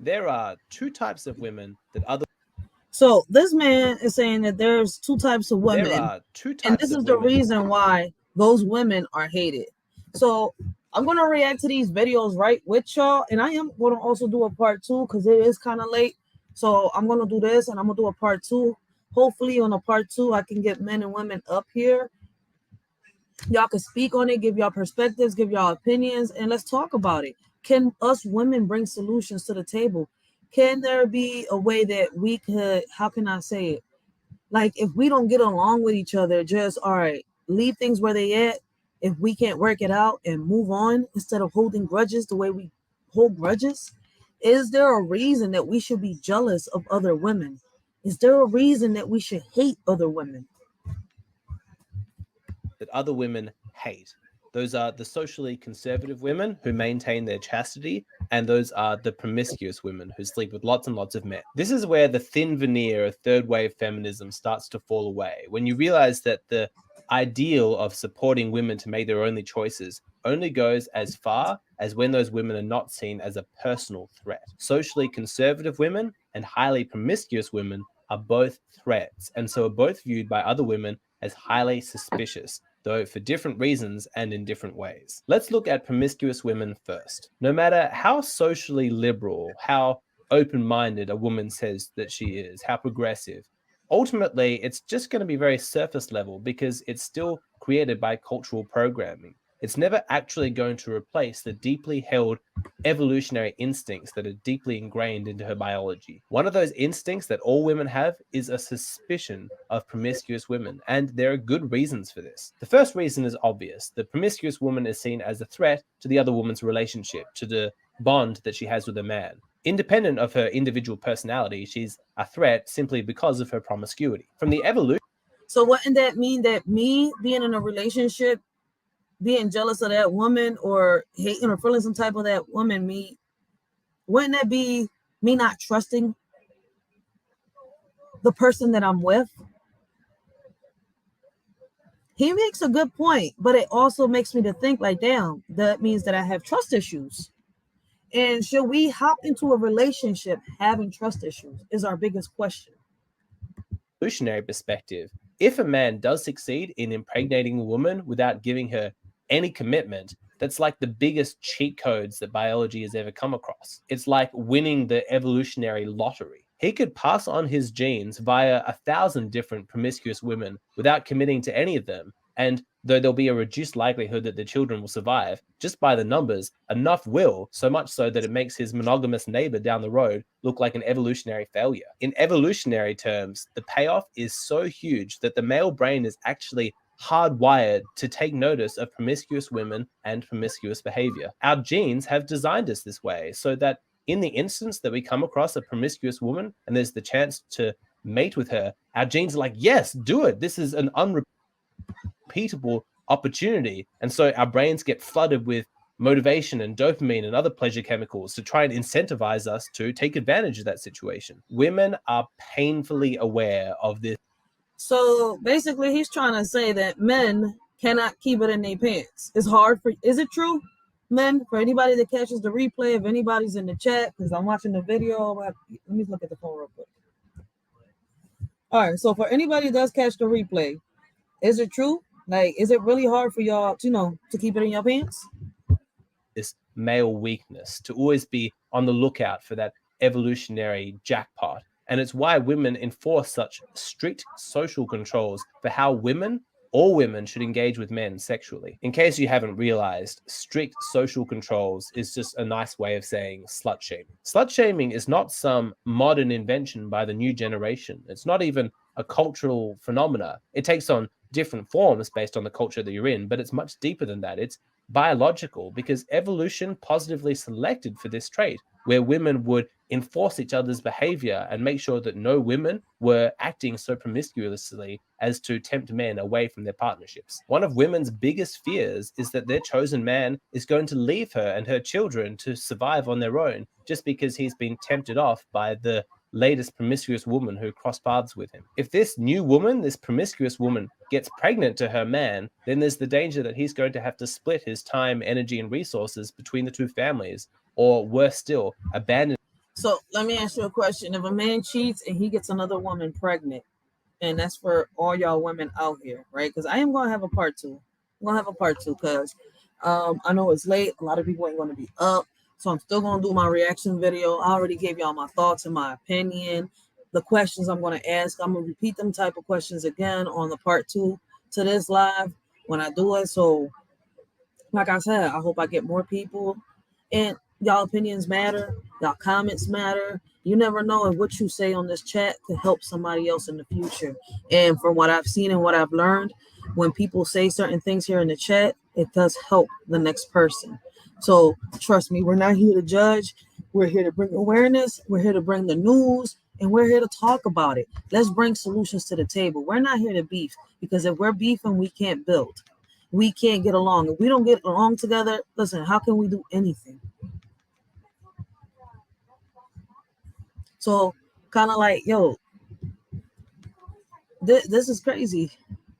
There are two types of women that other So this man is saying that there's two types of there women, are two and types this of is the women. reason why those women are hated. So I'm gonna react to these videos right with y'all, and I am gonna also do a part two because it is kind of late. So I'm gonna do this, and I'm gonna do a part two. Hopefully, on a part two, I can get men and women up here. Y'all can speak on it, give y'all perspectives, give y'all opinions, and let's talk about it. Can us women bring solutions to the table? Can there be a way that we could, how can I say it? Like, if we don't get along with each other, just, all right, leave things where they at. If we can't work it out and move on instead of holding grudges the way we hold grudges, is there a reason that we should be jealous of other women? Is there a reason that we should hate other women? That other women hate. Those are the socially conservative women who maintain their chastity, and those are the promiscuous women who sleep with lots and lots of men. This is where the thin veneer of third wave feminism starts to fall away, when you realize that the ideal of supporting women to make their only choices only goes as far as when those women are not seen as a personal threat. Socially conservative women and highly promiscuous women are both threats, and so are both viewed by other women as highly suspicious, though for different reasons and in different ways. Let's look at promiscuous women first. No matter how socially liberal, how open-minded a woman says that she is, how progressive, ultimately it's just going to be very surface level because it's still created by cultural programming. It's never actually going to replace the deeply held evolutionary instincts that are deeply ingrained into her biology. One of those instincts that all women have is a suspicion of promiscuous women, and there are good reasons for this. The first reason is obvious. The promiscuous woman is seen as a threat to the other woman's relationship, to the bond that she has with a man. Independent of her individual personality, she's a threat simply because of her promiscuity. From the evolution. So wouldn't that mean that me being in a relationship, being jealous of that woman or hating or feeling some type of that woman, me, wouldn't that be me not trusting the person that I'm with? He makes a good point, but it also makes me to think like, damn, that means that I have trust issues. And should we hop into a relationship having trust issues is our biggest question. Evolutionary perspective, if a man does succeed in impregnating a woman without giving her any commitment, that's like the biggest cheat codes that biology has ever come across. It's like winning the evolutionary lottery. He could pass on his genes via 1,000 different promiscuous women without committing to any of them, and though there'll be a reduced likelihood that the children will survive, just by the numbers, enough will, so much so that it makes his monogamous neighbor down the road look like an evolutionary failure. In evolutionary terms, the payoff is so huge that the male brain is actually hardwired to take notice of promiscuous women and promiscuous behavior. Our genes have designed us this way so that in the instance that we come across a promiscuous woman and there's the chance to mate with her, our genes are like, yes, do it. This is an unrepeatable opportunity. And so our brains get flooded with motivation and dopamine and other pleasure chemicals to try and incentivize us to take advantage of that situation. Women are painfully aware of this. So basically, he's trying to say that men cannot keep it in their pants. It's hard for, is it true? Men, for anybody that catches the replay, if anybody's in the chat, because I'm watching the video, let me look at the phone real quick. All right, so for anybody that does catch the replay, is it true? Like, is it really hard for y'all to, to keep it in your pants? This male weakness, to always be on the lookout for that evolutionary jackpot. And it's why women enforce such strict social controls for how all women should engage with men sexually. In case you haven't realized, strict social controls is just a nice way of saying slut shaming. Slut shaming is not some modern invention by the new generation. It's not even a cultural phenomena. It takes on different forms based on the culture that you're in, but it's much deeper than that. It's biological because evolution positively selected for this trait where women would enforce each other's behavior and make sure that no women were acting so promiscuously as to tempt men away from their partnerships. One of women's biggest fears is that their chosen man is going to leave her and her children to survive on their own just because he's been tempted off by the latest promiscuous woman who crossed paths with him. If this new woman, this promiscuous woman, gets pregnant to her man, then there's the danger that he's going to have to split his time, energy, and resources between the two families, or worse still, abandon So let me ask you a question. If a man cheats and he gets another woman pregnant, and that's for all y'all women out here, right? Because I am gonna have a part two. I'm gonna have a part two because I know it's late. A lot of people ain't gonna be up, so I'm still gonna do my reaction video. I already gave y'all my thoughts and my opinion. The questions I'm gonna ask, I'm gonna repeat them type of questions again on the part two to this live when I do it. So like I said, I hope I get more people. And y'all opinions matter, y'all comments matter. You never know if what you say on this chat could help somebody else in the future. And from what I've seen and what I've learned, when people say certain things here in the chat, it does help the next person. So trust me, we're not here to judge. We're here to bring awareness. We're here to bring the news. And we're here to talk about it. Let's bring solutions to the table. We're not here to beef because if we're beefing, we can't build. We can't get along. If we don't get along together, listen, how can we do anything? So kind of like, yo, this is crazy.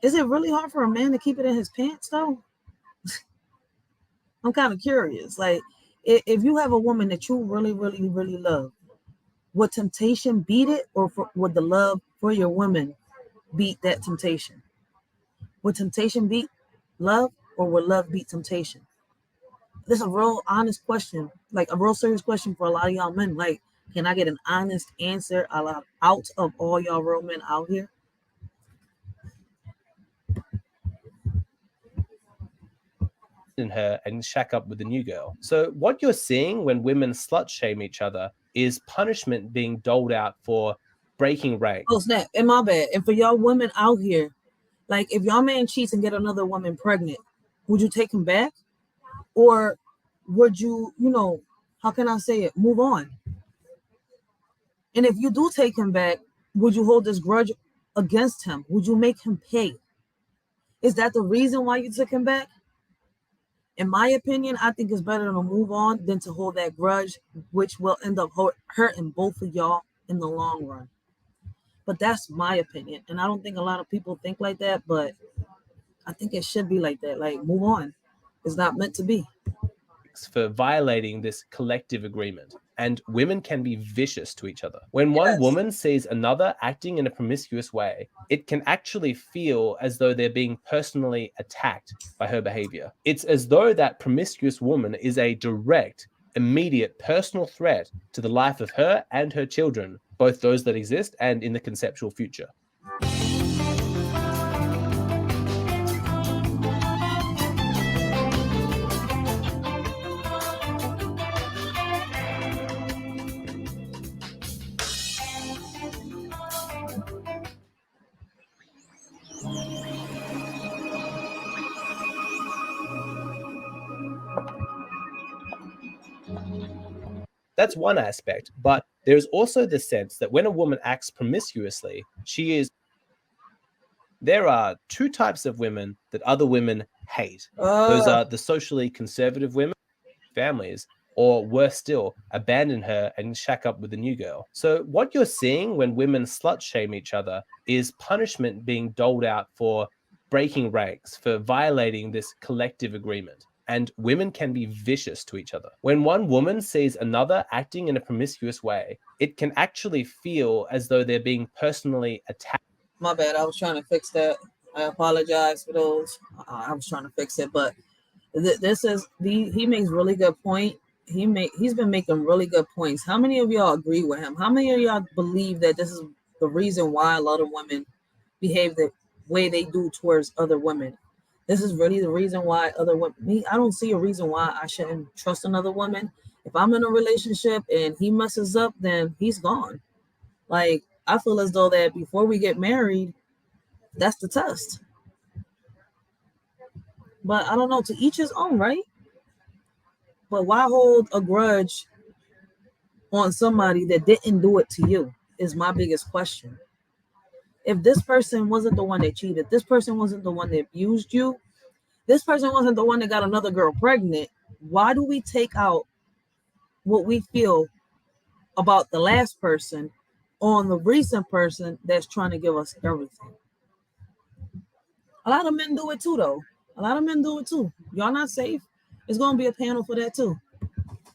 Is it really hard for a man to keep it in his pants though? I'm kind of curious. Like, if you have a woman that you really, really, really love, would temptation beat it, or would the love for your woman beat that temptation? Would temptation beat love, or would love beat temptation? This is a real honest question, like a real serious question for a lot of y'all men. Like, can I get an honest answer out of all y'all real men out here? In her and shack up with a new girl. So what you're seeing when women slut shame each other is punishment being doled out for breaking rank. Oh snap! And my bad. And for y'all women out here, like if y'all man cheats and get another woman pregnant, would you take him back, or would you, how can I say it, move on? And if you do take him back, would you hold this grudge against him? Would you make him pay? Is that the reason why you took him back? In my opinion, I think it's better to move on than to hold that grudge, which will end up hurting both of y'all in the long run. But that's my opinion. And I don't think a lot of people think like that, but I think it should be like that. Like, move on. It's not meant to be. For violating this collective agreement. And women can be vicious to each other. When one Yes. woman sees another acting in a promiscuous way, it can actually feel as though they're being personally attacked by her behavior. It's as though that promiscuous woman is a direct, immediate personal threat to the life of her and her children, both those that exist and in the conceptual future. That's one aspect, but there's also the sense that when a woman acts promiscuously, she is. There are two types of women that other women hate. Those are the socially conservative women, families, or worse still, abandon her and shack up with a new girl. So what you're seeing when women slut shame each other is punishment being doled out for breaking ranks, for violating this collective agreement. And women can be vicious to each other. When one woman sees another acting in a promiscuous way, it can actually feel as though they're being personally attacked. My bad. I was trying to fix that. I apologize for those. I was trying to fix it, but this is he makes really good point. He's been making really good points. How many of y'all agree with him? How many of y'all believe that this is the reason why a lot of women behave the way they do towards other women? This is really the reason why other women. I don't see a reason why I shouldn't trust another woman. If I'm in a relationship and he messes up, then he's gone. Like, I feel as though that before we get married, that's the test. But I don't know, to each his own, right? But why hold a grudge on somebody that didn't do it to you is my biggest question. If this person wasn't the one that cheated, this person wasn't the one that abused you, this person wasn't the one that got another girl pregnant, why do we take out what we feel about the last person on the recent person that's trying to give us everything? A lot of men do it too, though. A lot of men do it too. Y'all not safe. It's going to be a panel for that too.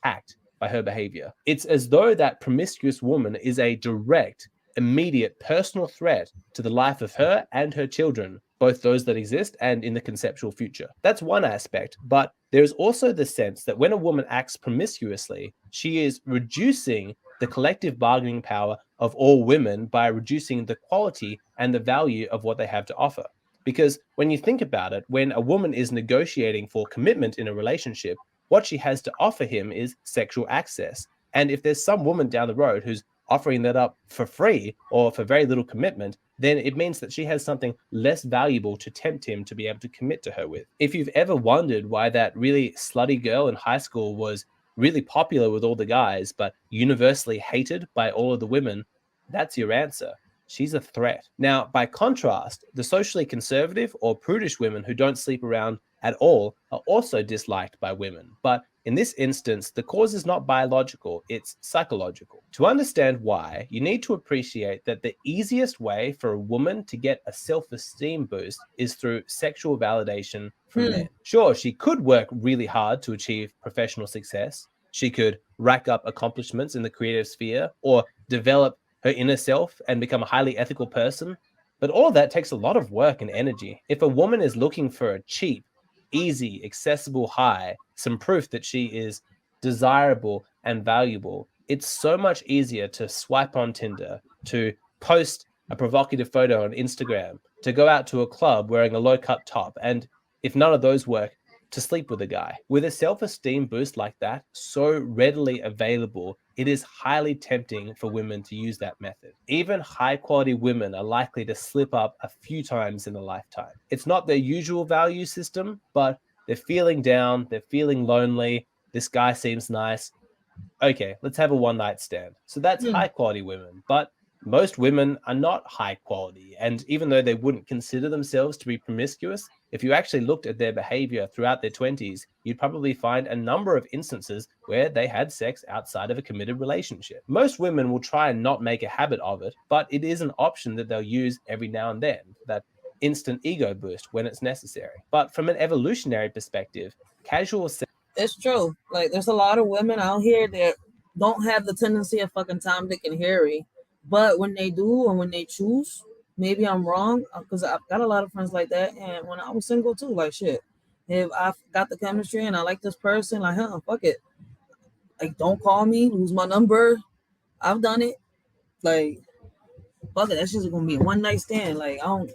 Act by her behavior. It's as though that promiscuous woman is a direct, immediate personal threat to the life of her and her children, both those that exist and in the conceptual future. That's one aspect, but there is also the sense that when a woman acts promiscuously, she is reducing the collective bargaining power of all women by reducing the quality and the value of what they have to offer. Because when you think about it, when a woman is negotiating for commitment in a relationship, what she has to offer him is sexual access. And if there's some woman down the road who's offering that up for free or for very little commitment, then it means that she has something less valuable to tempt him to be able to commit to her with. If you've ever wondered why that really slutty girl in high school was really popular with all the guys, but universally hated by all of the women, that's your answer. She's a threat. Now, by contrast, the socially conservative or prudish women who don't sleep around at all are also disliked by women. But in this instance, the cause is not biological, it's psychological. To understand why, you need to appreciate that the easiest way for a woman to get a self-esteem boost is through sexual validation from men. Sure, she could work really hard to achieve professional success. She could rack up accomplishments in the creative sphere or develop her inner self and become a highly ethical person. But all of that takes a lot of work and energy. If a woman is looking for a cheap, easy, accessible high, some proof that she is desirable and valuable, it's so much easier to swipe on Tinder, to post a provocative photo on Instagram, to go out to a club wearing a low-cut top, and if none of those work, to sleep with a guy. With a self-esteem boost like that so readily available, it is highly tempting for women to use that method. Even high-quality women are likely to slip up a few times in a lifetime. It's not their usual value system, but they're feeling down, they're feeling lonely, this guy seems nice. Okay, let's have a one-night stand. So that's high-quality women, but most women are not high quality. And even though they wouldn't consider themselves to be promiscuous, if you actually looked at their behavior throughout their 20s, you'd probably find a number of instances where they had sex outside of a committed relationship. Most women will try and not make a habit of it, but it is an option that they'll use every now and then, that instant ego boost when it's necessary. But from an evolutionary perspective, casual sex... It's true. Like, there's a lot of women out here that don't have the tendency of fucking Tom, Dick, and Harry. But when they do or when they choose, maybe I'm wrong because I've got a lot of friends like that. And when I was single too, like shit, if I got the chemistry and I like this person, like, fuck it. Like, don't call me, lose my number. I've done it. Like, fuck it. That's just gonna be a one night stand. Like, I don't.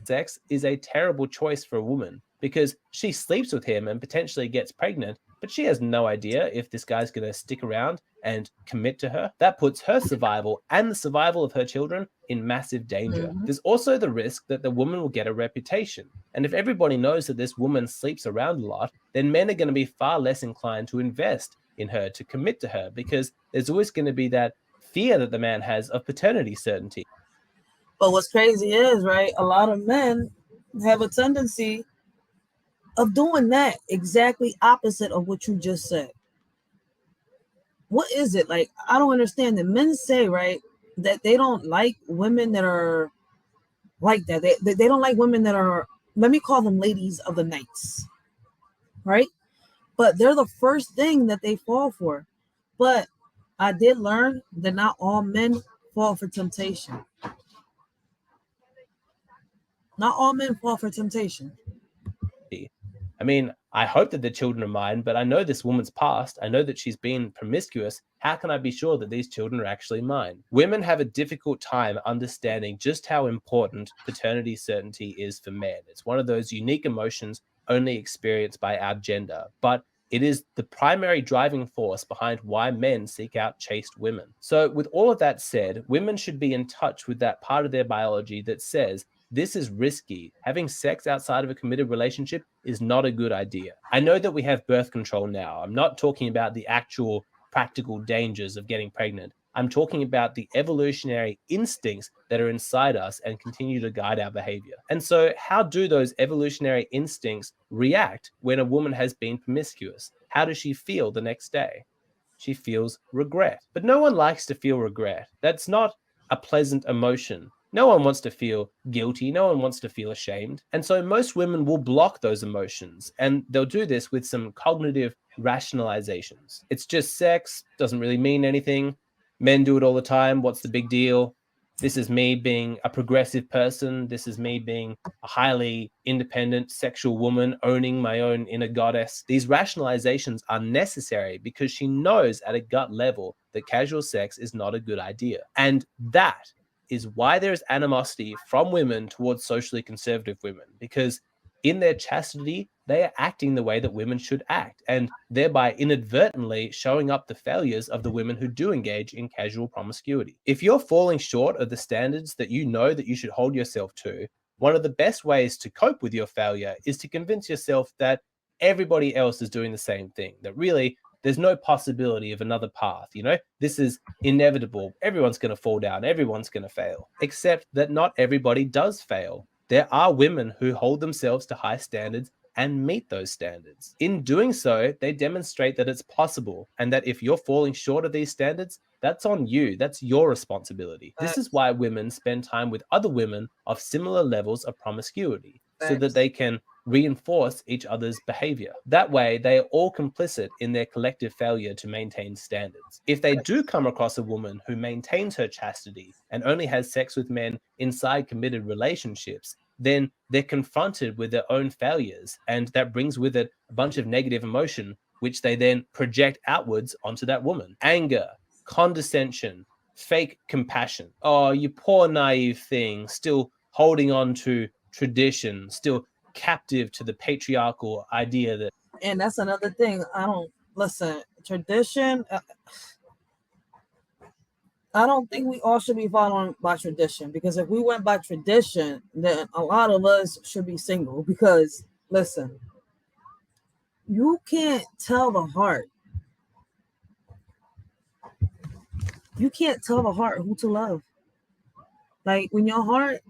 Sex is a terrible choice for a woman because she sleeps with him and potentially gets pregnant, but she has no idea if this guy's going to stick around and commit to her. That puts her survival and the survival of her children in massive danger. There's also the risk that the woman will get a reputation. And if everybody knows that this woman sleeps around a lot, then men are going to be far less inclined to invest in her, to commit to her, because there's always going to be that fear that the man has of paternity certainty. But what's crazy is, right, a lot of men have a tendency of doing that exactly opposite of what you just said. What is it? Like, I don't understand that men say, right, that they don't like women that are like that. They don't like women that are, let me call them ladies of the nights, right? But they're the first thing that they fall for. But I did learn that not all men fall for temptation. Not all men fall for temptation. I mean, I hope that the children are mine, but I know this woman's past. I know that she's been promiscuous. How can I be sure that these children are actually mine? Women have a difficult time understanding just how important paternity certainty is for men. It's one of those unique emotions only experienced by our gender, but it is the primary driving force behind why men seek out chaste women. So with all of that said, women should be in touch with that part of their biology that says, this is risky. Having sex outside of a committed relationship is not a good idea. I know that we have birth control now. I'm not talking about the actual practical dangers of getting pregnant. I'm talking about the evolutionary instincts that are inside us and continue to guide our behavior. And so how do those evolutionary instincts react when a woman has been promiscuous? How does she feel the next day? She feels regret. But no one likes to feel regret. That's not a pleasant emotion. No one wants to feel guilty. No one wants to feel ashamed. And so most women will block those emotions, and they'll do this with some cognitive rationalizations. It's just sex, doesn't really mean anything. Men do it all the time. What's the big deal? This is me being a progressive person. This is me being a highly independent sexual woman owning my own inner goddess. These rationalizations are necessary because she knows at a gut level that casual sex is not a good idea. And that is why there is animosity from women towards socially conservative women, because in their chastity, they are acting the way that women should act, and thereby inadvertently showing up the failures of the women who do engage in casual promiscuity. If you're falling short of the standards that you know that you should hold yourself to, one of the best ways to cope with your failure is to convince yourself that everybody else is doing the same thing, that really there's no possibility of another path. This is inevitable. Everyone's going to fall down. Everyone's going to fail, except that not everybody does fail. There are women who hold themselves to high standards and meet those standards. In doing so, they demonstrate that it's possible, and that if you're falling short of these standards, that's on you. That's your responsibility. This is why women spend time with other women of similar levels of promiscuity, so that they can reinforce each other's behavior. That way, they are all complicit in their collective failure to maintain standards. If they do come across a woman who maintains her chastity and only has sex with men inside committed relationships, then they're confronted with their own failures, and that brings with it a bunch of negative emotion, which they then project outwards onto that woman. Anger, condescension, fake compassion. Oh, you poor naive thing, still holding on to tradition, still captive to the patriarchal idea that. And that's another thing. I don't listen. Tradition. I don't think we all should be following by tradition, because if we went by tradition, then a lot of us should be single. Because listen, you can't tell the heart. You can't tell the heart who to love. Like when your heart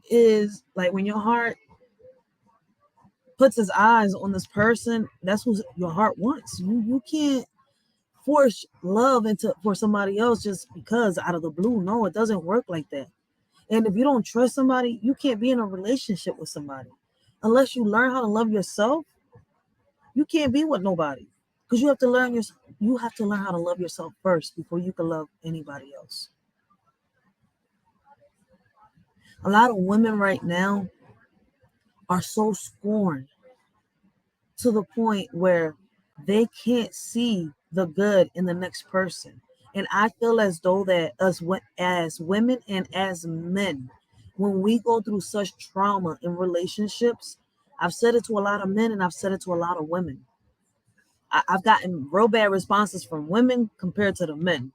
puts its eyes on this person, that's who your heart wants. You can't force love into for somebody else just because out of the blue. No, it doesn't work like that. And if you don't trust somebody, you can't be in a relationship with somebody unless you learn how to love yourself. You can't be with nobody, because you have to learn how to love yourself first before you can love anybody else. A lot of women right now are so scorned to the point where they can't see the good in the next person. And I feel as though that us as women and as men, when we go through such trauma in relationships, I've said it to a lot of men and I've said it to a lot of women. I've gotten real bad responses from women compared to the men.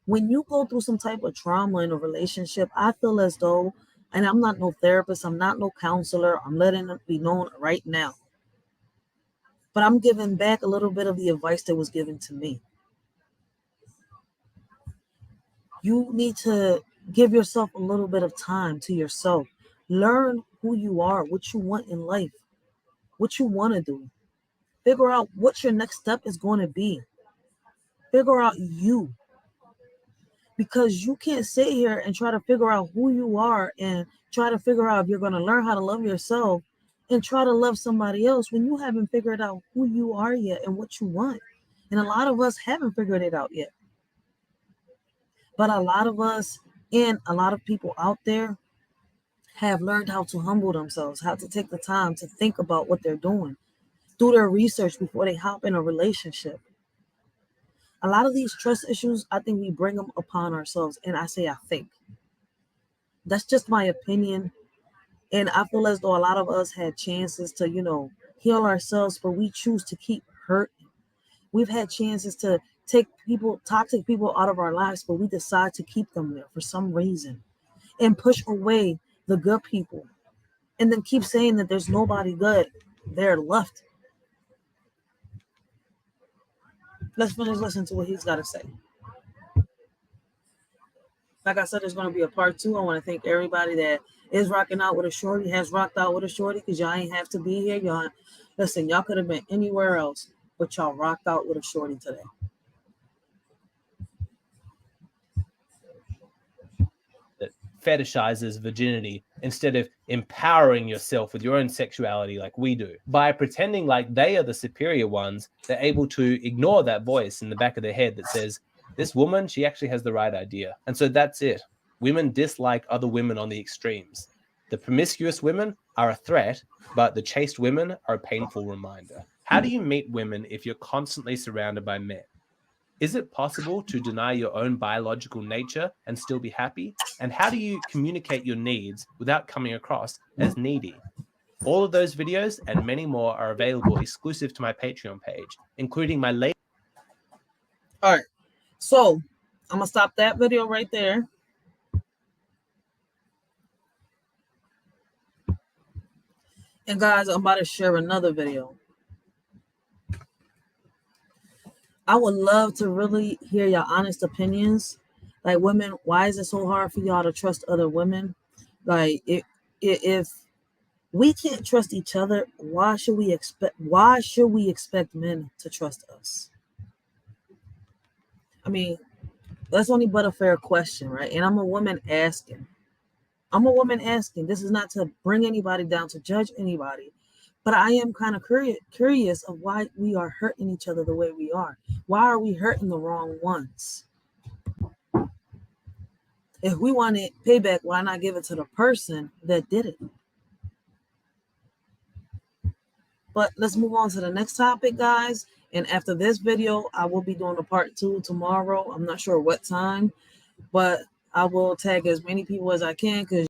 When you go through some type of trauma in a relationship, I feel as though, and I'm not no therapist, I'm not no counselor, I'm letting it be known right now, but I'm giving back a little bit of the advice that was given to me. You need to give yourself a little bit of time to yourself. Learn who you are, what you want in life, what you want to do. Figure out what your next step is going to be. Figure out you. Because you can't sit here and try to figure out who you are and try to figure out if you're going to learn how to love yourself and try to love somebody else when you haven't figured out who you are yet and what you want. And a lot of us haven't figured it out yet. But a lot of us and a lot of people out there have learned how to humble themselves, how to take the time to think about what they're doing, do their research before they hop in a relationship. A lot of these trust issues, I think we bring them upon ourselves. And I say, I think. That's just my opinion. And I feel as though a lot of us had chances to, heal ourselves, but we choose to keep hurting. We've had chances to take toxic people out of our lives, but we decide to keep them there for some reason and push away the good people and then keep saying that there's nobody good there left. Let's finish listening to what he's got to say. Like I said, there's going to be a part 2. I want to thank everybody that is rocking out with a shorty, has rocked out with a shorty, because y'all ain't have to be here. Y'all could have been anywhere else, but y'all rocked out with a shorty today. That fetishizes virginity instead of empowering yourself with your own sexuality like we do. By pretending like they are the superior ones, they're able to ignore that voice in the back of their head that says, this woman, she actually has the right idea. And so that's it. Women dislike other women on the extremes. The promiscuous women are a threat, but the chaste women are a painful reminder. How do you meet women if you're constantly surrounded by men? Is it possible to deny your own biological nature and still be happy? And how do you communicate your needs without coming across as needy? All of those videos and many more are available exclusive to my Patreon page, including my latest. All right. So I'm going to stop that video right there. And guys, I'm about to share another video. I would love to really hear your honest opinions. Like, women, why is it so hard for y'all to trust other women? Like, if we can't trust each other, why should we expect men to trust us? I mean, that's only but a fair question, right? And I'm a woman asking. This is not to bring anybody down, to judge anybody. But I am kind of curious of why we are hurting each other the way we are. Why are we hurting the wrong ones? If we wanted payback, why not give it to the person that did it? But let's move on to the next topic, guys. And after this video, I will be doing a part 2 tomorrow. I'm not sure what time, but I will tag as many people as I can because